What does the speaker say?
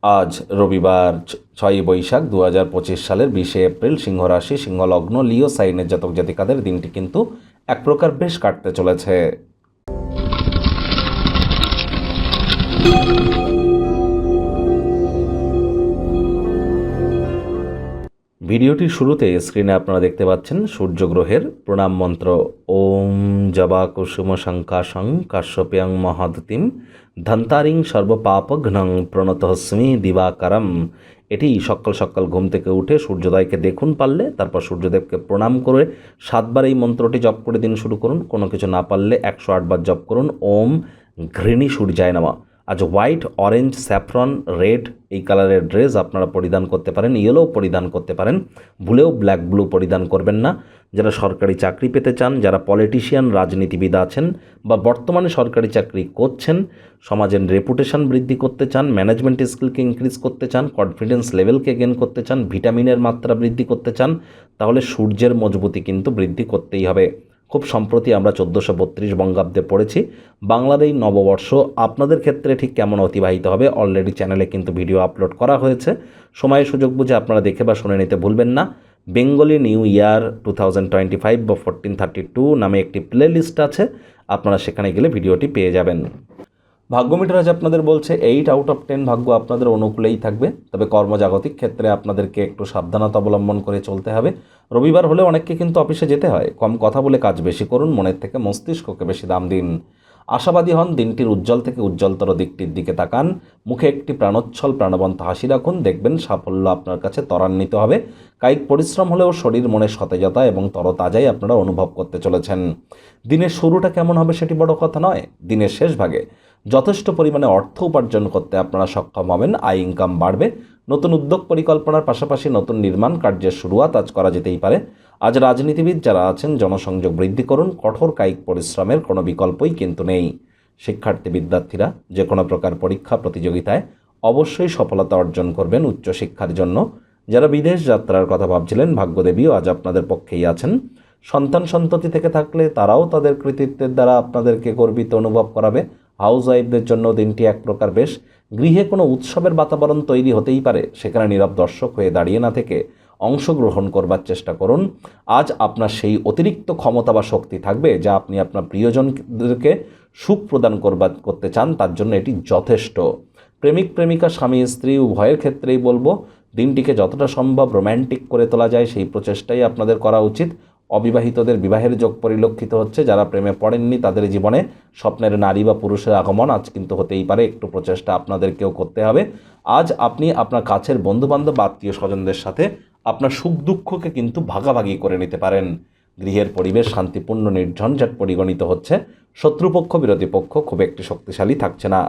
আজ রবিবার 6ই বৈশাখ 2025 সালের 20শে এপ্রিল, সিংহ রাশি, সিংহ লগ্ন, লিও সাইনের জাতক জাতিকাদের দিনটি কিন্তু এক প্রকার বেশ কাটতে চলেছে। ভিডিওটির শুরুতে স্ক্রিনে আপনারা দেখতে পাচ্ছেন সূর্যগ্রহের প্রণাম মন্ত্র। ওম জবা কুসুম শঙ্কাশং কাশ্যপ্যাং মহাদতিম ধন্তারিং সর্বপাপঘ্নং প্রণতহস্মি দিবাকারম। এটি সকাল সকাল ঘুম থেকে উঠে সূর্যোদয়কে দেখুন, পারলে তারপর সূর্যদেবকে প্রণাম করে 7বার এই মন্ত্রটি জপ করে দিন শুরু করুন। কোনো কিছু না পারলে 108 বার জপ করুন। ওম ঘৃণী সূর্যায় নমঃ। আজ হোয়াইট, অরেঞ্জ, স্যাফরন, রেড এই কালারের ড্রেস আপনারা পরিধান করতে পারেন, ইয়েলো পরিধান করতে পারেন, ভুলেও ব্ল্যাক ব্লু পরিধান করবেন না। যারা সরকারি চাকরি পেতে চান, যারা পলিটিশিয়ান, রাজনীতিবিদ আছেন বা বর্তমানে সরকারি চাকরি করছেন, সমাজের রেপুটেশন বৃদ্ধি করতে চান, ম্যানেজমেন্ট স্কিলকে ইনক্রিজ করতে চান, কনফিডেন্স লেভেলকে গেন করতে চান, ভিটামিনের মাত্রা বৃদ্ধি করতে চান, তাহলে সূর্যের মজবুতি কিন্তু বৃদ্ধি করতেই হবে। খুব সম্প্রতি আমরা 1432 বঙ্গাব্দে পড়েছি। বাংলার এই নববর্ষ আপনাদের ক্ষেত্রে ঠিক কেমন অতিবাহিত হবে অলরেডি চ্যানেলে কিন্তু ভিডিও আপলোড করা হয়েছে। সময় সুযোগ বুঝে আপনারা দেখে বা শুনে নিতে ভুলবেন না। বেঙ্গলি নিউ ইয়ার 2025 বা 1432 নামে একটি প্লে লিস্ট আছে, আপনারা সেখানে গেলে ভিডিওটি পেয়ে যাবেন। ভাগ্য মিটার আজ আপনাদের বলছে 8 আউট অফ 10 ভাগ্য আপনাদের অনুকূলেই থাকবে, তবে কর্মজাগতিক ক্ষেত্রে আপনাদেরকে একটু সাবধানতা অবলম্বন করে চলতে হবে। রবিবার হলে অনেককে কিন্তু অফিসে যেতে হয়। কম কথা বলে কাজ বেশি করুন, মনের থেকে মস্তিষ্ককে বেশি দাম দিন। আশাবাদী হন, দিনটির উজ্জ্বল থেকে উজ্জ্বলতর দিকটির দিকে তাকান, মুখে একটি প্রাণোচ্ছল প্রাণবন্ত হাসি রাখুন, দেখবেন সাফল্য আপনার কাছে ত্বরান্বিত হবে। কায়িক পরিশ্রম হলেও শরীর মনে সতেজতা এবং তরতাজাই আপনারা অনুভব করতে চলেছেন। দিনের শুরুটা কেমন হবে সেটি বড় কথা নয়, দিনের শেষ ভাগে যথেষ্ট পরিমাণে অর্থ উপার্জন করতে আপনারা সক্ষম হবেন, আয় ইনকাম বাড়বে। নতুন উদ্যোগ পরিকল্পনার পাশাপাশি নতুন নির্মাণ কার্যের শুরুয়াত আজ করা যেতেই পারে। আজ রাজনীতিবিদ যারা আছেন জনসংযোগ বৃদ্ধি করুন, কঠোর কায়িক পরিশ্রমের কোনো বিকল্পই কিন্তু নেই। শিক্ষার্থী বিদ্যার্থীরা যে কোনো প্রকার পরীক্ষা প্রতিযোগিতায় অবশ্যই সফলতা অর্জন করবেন উচ্চশিক্ষার জন্য। যারা বিদেশ যাত্রার কথা ভাবছিলেন, ভাগ্যদেবীও আজ আপনাদের পক্ষেই আছেন। সন্তান সন্ততি থেকে থাকলে তারাও তাদের কৃতিত্বের দ্বারা আপনাদেরকে গর্বিত অনুভব করাবে। হাউস ওয়াইফদের জন্য দিনটি এক প্রকার বেশ। গৃহে কোনো উৎসবের বাতাবরণ তৈরি হতেই পারে, সেখানে নীরব দর্শক হয়ে দাঁড়িয়ে না থেকে অংশগ্রহণ করবার চেষ্টা করুন। আজ আপনার সেই অতিরিক্ত ক্ষমতা বা শক্তি থাকবে যা আপনি আপনার প্রিয়জনদেরকে সুখ প্রদান করতে চান, তার জন্য এটি যথেষ্ট। প্রেমিক প্রেমিকা, স্বামী স্ত্রী উভয়ের ক্ষেত্রেই বলবো, দিনটিকে যতটা সম্ভব রোম্যান্টিক করে তোলা যায় সেই প্রচেষ্টাই আপনাদের করা উচিত। অবিবাহিতদের বিবাহের যোগ পরিলক্ষিত হচ্ছে। যারা প্রেমে পড়েননি তাদের জীবনে স্বপ্নের নারী বা পুরুষের আগমন আজ কিন্তু হতেই পারে। একটু প্রচেষ্টা আপনাদেরকেও করতে হবে। আজ আপনি আপনার কাছের বন্ধুবান্ধব, আত্মীয় স্বজনদের সাথে আপনার সুখ দুঃখকে কিন্তু ভাগাভাগি করে নিতে পারেন। গৃহের পরিবেশ শান্তিপূর্ণ নির্ঝঞ্ঝাট পরিগণিত হচ্ছে। শত্রুপক্ষ বিরোধী পক্ষ খুব একটি শক্তিশালী থাকছে না।